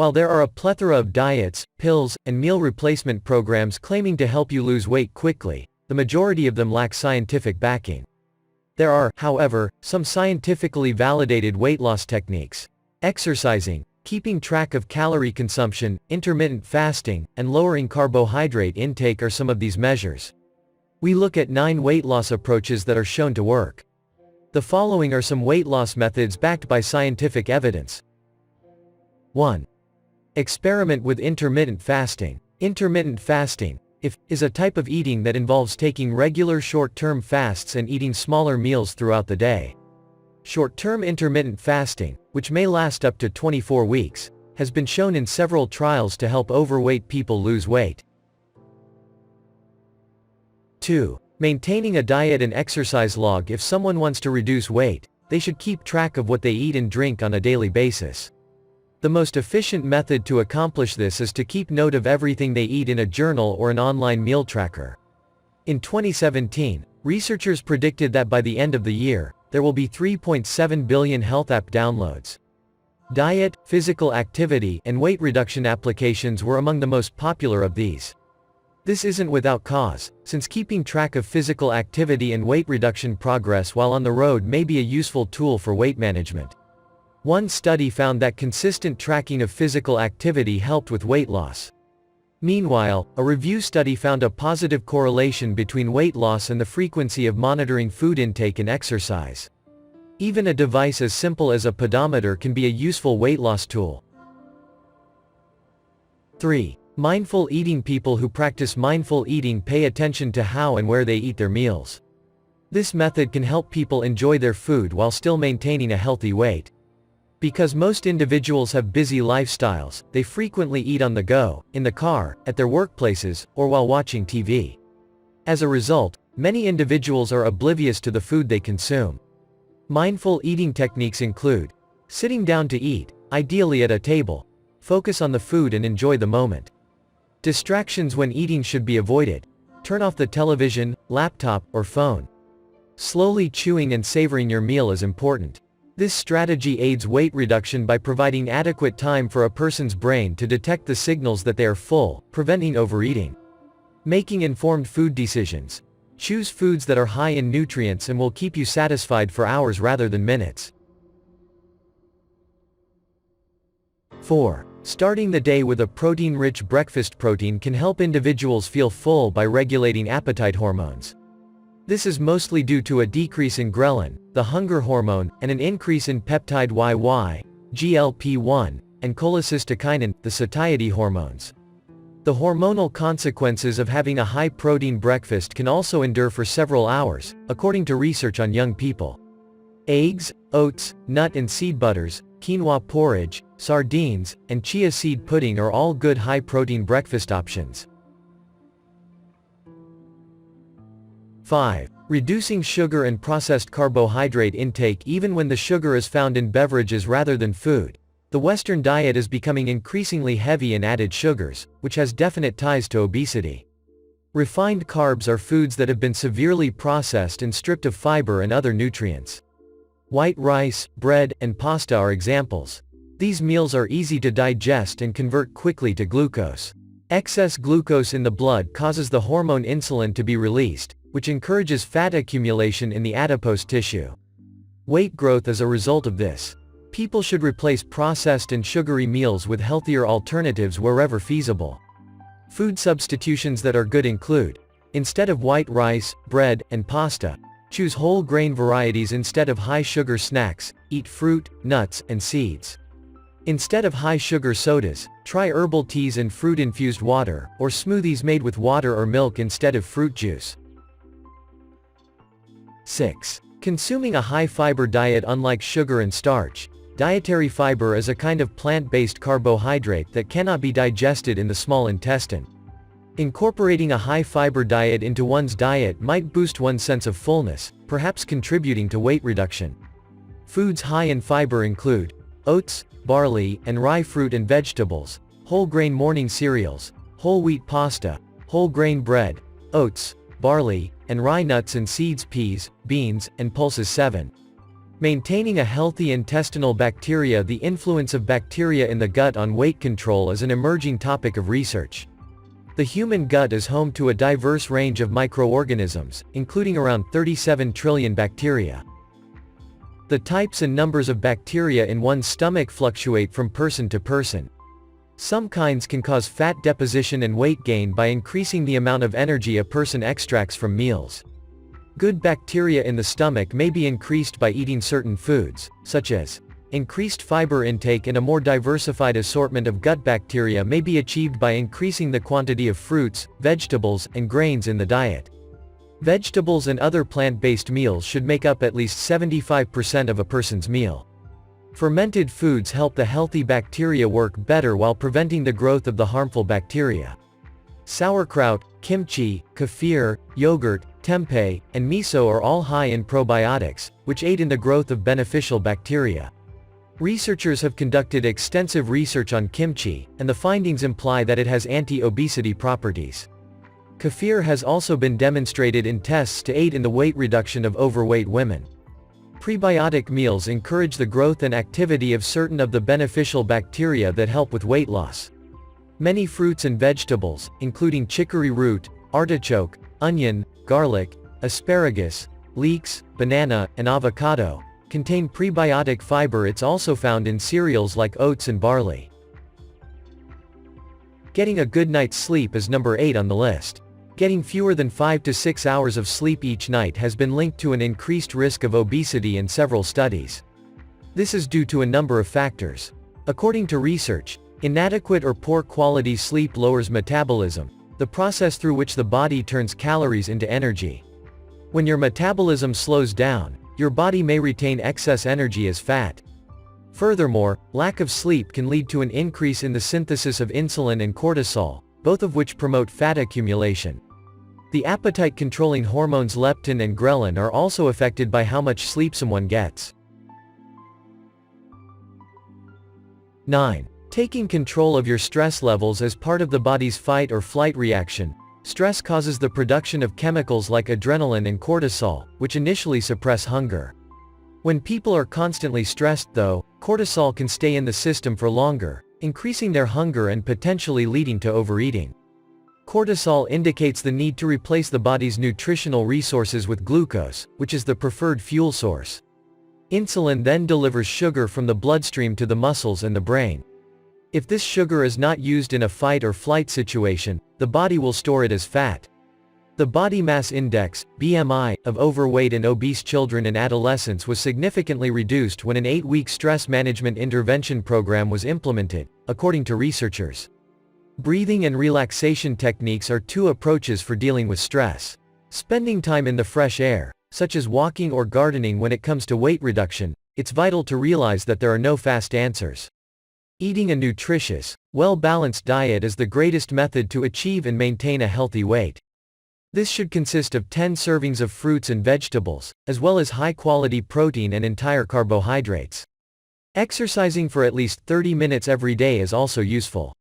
While there are a plethora of diets, pills, and meal replacement programs claiming to help you lose weight quickly, the majority of them lack scientific backing. There are, however, some scientifically validated weight loss techniques. Exercising, keeping track of calorie consumption, intermittent fasting, and lowering carbohydrate intake are some of these measures. We look at 9 weight loss approaches that are shown to work. The following are some weight loss methods backed by scientific evidence. 1. Experiment with intermittent fasting. Intermittent fasting, is a type of eating that involves taking regular short-term fasts and eating smaller meals throughout the day. Short-term intermittent fasting, which may last up to 24 weeks, has been shown in several trials to help overweight people lose weight. 2. Maintaining a diet and exercise log. If someone wants to reduce weight, they should keep track of what they eat and drink on a daily basis. The most efficient method to accomplish this is to keep note of everything they eat in a journal or an online meal tracker. In 2017, researchers predicted that by the end of the year, there will be 3.7 billion health app downloads. Diet, physical activity, and weight reduction applications were among the most popular of these. This isn't without cause, since keeping track of physical activity and weight reduction progress while on the road may be a useful tool for weight management. One study found that consistent tracking of physical activity helped with weight loss. Meanwhile, a review study found a positive correlation between weight loss and the frequency of monitoring food intake and exercise. Even a device as simple as a pedometer can be a useful weight loss tool. 3. Mindful eating. People who practice mindful eating pay attention to how and where they eat their meals. This method can help people enjoy their food while still maintaining a healthy weight. Because most individuals have busy lifestyles, they frequently eat on the go, in the car, at their workplaces, or while watching TV. As a result, many individuals are oblivious to the food they consume. Mindful eating techniques include sitting down to eat, ideally at a table. Focus on the food and enjoy the moment. Distractions when eating should be avoided. Turn off the television, laptop, or phone. Slowly chewing and savoring your meal is important. This strategy aids weight reduction by providing adequate time for a person's brain to detect the signals that they are full, preventing overeating. Making informed food decisions. Choose foods that are high in nutrients and will keep you satisfied for hours rather than minutes. 4. Starting the day with a protein-rich breakfast. Protein can help individuals feel full by regulating appetite hormones. This is mostly due to a decrease in ghrelin, the hunger hormone, and an increase in peptide YY, GLP-1, and cholecystokinin, the satiety hormones. The hormonal consequences of having a high-protein breakfast can also endure for several hours, according to research on young people. Eggs, oats, nut and seed butters, quinoa porridge, sardines, and chia seed pudding are all good high-protein breakfast options. 5. Reducing sugar and processed carbohydrate intake. Even when the sugar is found in beverages rather than food, the Western diet is becoming increasingly heavy in added sugars, which has definite ties to obesity. Refined carbs are foods that have been severely processed and stripped of fiber and other nutrients. White rice, bread, and pasta are examples. These meals are easy to digest and convert quickly to glucose. Excess glucose in the blood causes the hormone insulin to be released, which encourages fat accumulation in the adipose tissue. Weight growth is a result of this. People should replace processed and sugary meals with healthier alternatives wherever feasible. Food substitutions that are good include, instead of white rice, bread, and pasta, choose whole grain varieties instead of high sugar snacks, eat fruit, nuts, and seeds. Instead of high sugar sodas, try herbal teas and fruit-infused water, or smoothies made with water or milk instead of fruit juice. 6. Consuming a high-fiber diet. Unlike sugar and starch, dietary fiber is a kind of plant-based carbohydrate that cannot be digested in the small intestine. Incorporating a high-fiber diet into one's diet might boost one's sense of fullness, perhaps contributing to weight reduction. Foods high in fiber include oats, barley, and rye. Fruit and vegetables, whole grain morning cereals, whole wheat pasta, whole grain bread, oats, barley, and rye. Nuts and seeds. Peas, beans, and pulses. 7. Maintaining a healthy intestinal bacteria. The influence of bacteria in the gut on weight control is an emerging topic of research. The human gut is home to a diverse range of microorganisms, including around 37 trillion bacteria. The types and numbers of bacteria in one's stomach fluctuate from person to person. Some kinds can cause fat deposition and weight gain by increasing the amount of energy a person extracts from meals. Good bacteria in the stomach may be increased by eating certain foods, such as increased fiber intake, and a more diversified assortment of gut bacteria may be achieved by increasing the quantity of fruits, vegetables, and grains in the diet. Vegetables and other plant-based meals should make up at least 75% of a person's meal. Fermented foods help the healthy bacteria work better while preventing the growth of the harmful bacteria. Sauerkraut, kimchi, kefir, yogurt, tempeh, and miso are all high in probiotics, which aid in the growth of beneficial bacteria. Researchers have conducted extensive research on kimchi, and the findings imply that it has anti-obesity properties. Kefir has also been demonstrated in tests to aid in the weight reduction of overweight women. Prebiotic meals encourage the growth and activity of certain of the beneficial bacteria that help with weight loss. Many fruits and vegetables, including chicory root, artichoke, onion, garlic, asparagus, leeks, banana, and avocado, contain prebiotic fiber. It's also found in cereals like oats and barley. Getting a good night's sleep is number 8 on the list. Getting fewer than 5 to 6 hours of sleep each night has been linked to an increased risk of obesity in several studies. This is due to a number of factors. According to research, inadequate or poor quality sleep lowers metabolism, the process through which the body turns calories into energy. When your metabolism slows down, your body may retain excess energy as fat. Furthermore, lack of sleep can lead to an increase in the synthesis of insulin and cortisol, both of which promote fat accumulation. The appetite-controlling hormones leptin and ghrelin are also affected by how much sleep someone gets. 9. Taking control of your stress levels as part of the body's fight or flight reaction. Stress causes the production of chemicals like adrenaline and cortisol, which initially suppress hunger. When people are constantly stressed, though, cortisol can stay in the system for longer, increasing their hunger and potentially leading to overeating. Cortisol indicates the need to replace the body's nutritional resources with glucose, which is the preferred fuel source. Insulin then delivers sugar from the bloodstream to the muscles and the brain. If this sugar is not used in a fight or flight situation, the body will store it as fat. The body mass index, BMI, of overweight and obese children and adolescents was significantly reduced when an 8-week stress management intervention program was implemented, according to researchers. Breathing and relaxation techniques are 2 approaches for dealing with stress. Spending time in the fresh air, such as walking or gardening. When it comes to weight reduction, it's vital to realize that there are no fast answers. Eating a nutritious, well-balanced diet is the greatest method to achieve and maintain a healthy weight. This should consist of 10 servings of fruits and vegetables, as well as high-quality protein and entire carbohydrates. Exercising for at least 30 minutes every day is also useful.